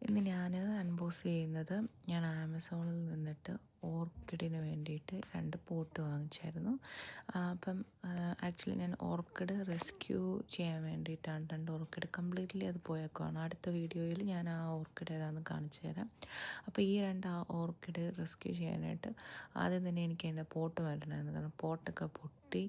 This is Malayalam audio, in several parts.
ഇന്ന് ഞാൻ അൺബോക്സ് ചെയ്യുന്നത് ഞാൻ ആമസോണിൽ നിന്നിട്ട് ഓർക്കിഡിന് വേണ്ടിയിട്ട് 2 പോട്ട് വാങ്ങിച്ചായിരുന്നു. അപ്പം ആക്ച്വലി ഞാൻ ഓർക്കിഡ് റെസ്ക്യൂ ചെയ്യാൻ വേണ്ടിയിട്ടാണ് 2 ഓർക്കിഡ് കംപ്ലീറ്റ്ലി അത് പോയേക്കുവാണ്. അടുത്ത വീഡിയോയിൽ ഞാൻ ആ ഓർക്കിഡ് ഏതാണെന്ന് കാണിച്ചു തരാം. അപ്പോൾ ഈ 2 ഓർക്കിഡ് റെസ്ക്യൂ ചെയ്യാനായിട്ട് ആദ്യം തന്നെ എനിക്ക് അതിൻ്റെ പോട്ട് മാറ്റണമായിരുന്നു. കാരണം പോട്ടൊക്കെ പൊട്ടി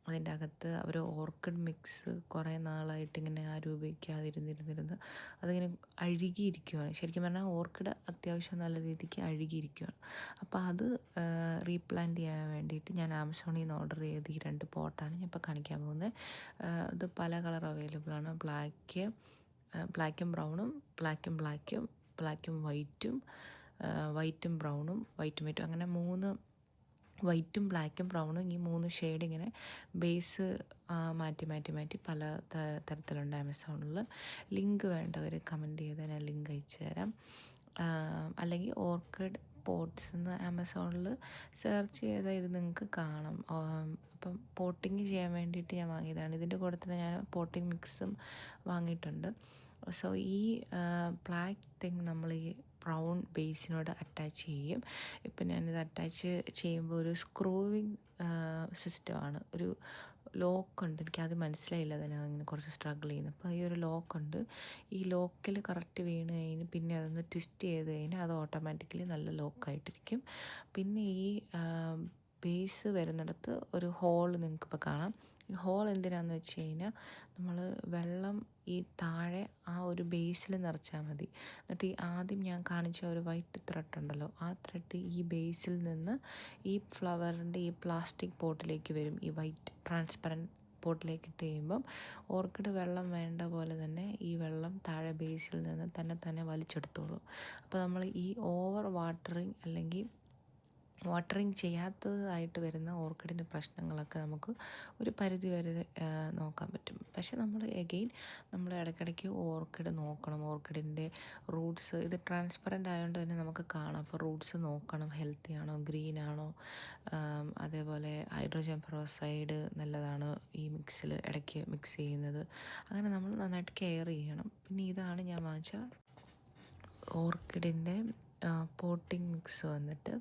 അതിൻ്റെ അകത്ത് ഒരു ഓർക്കിഡ് മിക്സ് കുറേ നാളായിട്ട് ഇങ്ങനെ ആരും ഉപയോഗിക്കാതിരുന്നിരുന്നിരുന്ന് അതിങ്ങനെ അഴുകിയിരിക്കുകയാണ്. ശരിക്കും പറഞ്ഞാൽ ഓർക്കിഡ് അത്യാവശ്യം നല്ല രീതിക്ക് അഴുകിയിരിക്കുകയാണ്. അപ്പോൾ അത് റീപ്ലാന്റ് ചെയ്യാൻ വേണ്ടിയിട്ട് ഞാൻ ആമസോണിൽ നിന്ന് ഓർഡർ ചെയ്ത് ഈ 2 പോട്ടാണ് ഞാൻ ഇപ്പോൾ കാണിക്കാൻ പോകുന്നത്. ഇത് പല കളർ അവൈലബിൾ ആണ്. ബ്ലാക്കും ബ്രൗണും, ബ്ലാക്കും വൈറ്റും ബ്രൗണും, വൈറ്റും അങ്ങനെ 3 വൈറ്റും ബ്ലാക്കും ബ്രൗണും ഈ 3 ഷെയ്ഡ് ഇങ്ങനെ ബേസ് മാറ്റി പല തരത്തിലുണ്ട് ആമസോണിൽ. ലിങ്ക് വേണ്ടവർ കമൻറ്റ് ചെയ്താൽ ഞാൻ ലിങ്ക് അയച്ചു തരാം. അല്ലെങ്കിൽ ഓർക്കിഡ് പോട്ട്സ് എന്ന് ആമസോണിൽ സെർച്ച് ചെയ്താൽ ഇത് നിങ്ങൾക്ക് കാണാം. അപ്പം പോട്ടിങ് ചെയ്യാൻ വേണ്ടിയിട്ട് ഞാൻ വാങ്ങിയതാണ്. ഇതിൻ്റെ കൂടെ തന്നെ ഞാൻ പോട്ടിങ് മിക്സും വാങ്ങിയിട്ടുണ്ട്. സോ ഈ ബ്ലാക്ക് തിങ് നമ്മൾ ഈ ബ്രൗൺ ബേസിനോട് അറ്റാച്ച് ചെയ്യും. ഇപ്പം ഞാനിത് അറ്റാച്ച് ചെയ്യുമ്പോൾ ഒരു സ്ക്രൂവിങ് സിസ്റ്റമാണ്. ഒരു ലോക്കുണ്ട്. എനിക്കത് മനസ്സിലായില്ല, അതിനങ്ങനെ കുറച്ച് സ്ട്രഗിൾ ചെയ്യുന്നു. അപ്പോൾ ഈ ഒരു ലോക്കുണ്ട്. ഈ ലോക്കിൽ കറക്റ്റ് വീണ് കഴിഞ്ഞ് പിന്നെ അതൊന്ന് ട്വിസ്റ്റ് ചെയ്ത് കഴിഞ്ഞാൽ അത് ഓട്ടോമാറ്റിക്കലി നല്ല ലോക്കായിട്ടിരിക്കും. പിന്നെ ഈ ബേസ് വരുന്നിടത്ത് ഒരു ഹോൾ നിങ്ങൾക്കിപ്പോൾ കാണാം. ഈ ഹോൾ എന്തിനാണെന്ന് വെച്ച് കഴിഞ്ഞാൽ നമ്മൾ വെള്ളം ഈ താഴെ ആ ഒരു ബേസിൽ നിറച്ചാൽ മതി. എന്നിട്ട് ഈ ആദ്യം ഞാൻ കാണിച്ച ഒരു വൈറ്റ് ത്രെഡ് ഉണ്ടല്ലോ, ആ ത്രെഡ് ഈ ബേസിൽ നിന്ന് ഈ ഫ്ലവറിൻ്റെ ഈ പ്ലാസ്റ്റിക് പോട്ടിലേക്ക് വരും. ഈ വൈറ്റ് ട്രാൻസ്പെറൻറ്റ് പോട്ടിലേക്ക് ഇട്ട് കഴിയുമ്പം ഓർക്കിഡ് വെള്ളം വേണ്ട പോലെ തന്നെ ഈ വെള്ളം താഴെ ബേസിൽ നിന്ന് തന്നെ വലിച്ചെടുത്തോളും. അപ്പോൾ നമ്മൾ ഈ ഓവർ വാട്ടറിങ് ചെയ്യാത്തതായിട്ട് വരുന്ന ഓർക്കിഡിൻ്റെ പ്രശ്നങ്ങളൊക്കെ നമുക്ക് ഒരു പരിധി വരെ നോക്കാൻ പറ്റും. പക്ഷെ നമ്മൾ ഇടയ്ക്കിടയ്ക്ക് ഓർക്കിഡ് നോക്കണം. ഓർക്കിഡിൻ്റെ റൂട്ട്സ് ഇത് ട്രാൻസ്പെറൻ്റ് ആയതുകൊണ്ട് തന്നെ നമുക്ക് കാണാം. അപ്പോൾ റൂട്ട്സ് നോക്കണം, ഹെൽത്തി ആണോ, ഗ്രീൻ ആണോ. അതേപോലെ ഹൈഡ്രോജൻ പെറോക്സൈഡ് നല്ലതാണ് ഈ മിക്സിൽ ഇടയ്ക്ക് മിക്സ് ചെയ്യുന്നത്. അങ്ങനെ നമ്മൾ നന്നായിട്ട് കെയർ ചെയ്യണം. പിന്നെ ഇതാണ് ഞാൻ വാങ്ങിച്ച ഓർക്കിഡിൻ്റെ പോട്ടിംഗ് മിക്സ് വന്നിട്ട്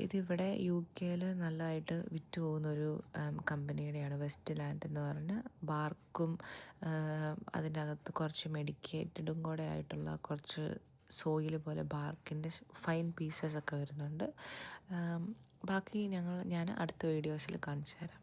ഇതിവിടെ UK നല്ലതായിട്ട് വിറ്റ് പോകുന്നൊരു കമ്പനിയുടെയാണ്. വെസ്റ്റ് ലാൻഡ് എന്ന് പറഞ്ഞ ബാർക്കും അതിൻ്റെ അകത്ത് കുറച്ച് മെഡിക്കേറ്റഡും കൂടെ ആയിട്ടുള്ള കുറച്ച് സോയിൽ പോലെ ബാർക്കിൻ്റെ ഫൈൻ പീസസ് ഒക്കെ വരുന്നുണ്ട്. ബാക്കി ഞാൻ അടുത്ത വീഡിയോസിൽ കാണിച്ചു തരാം.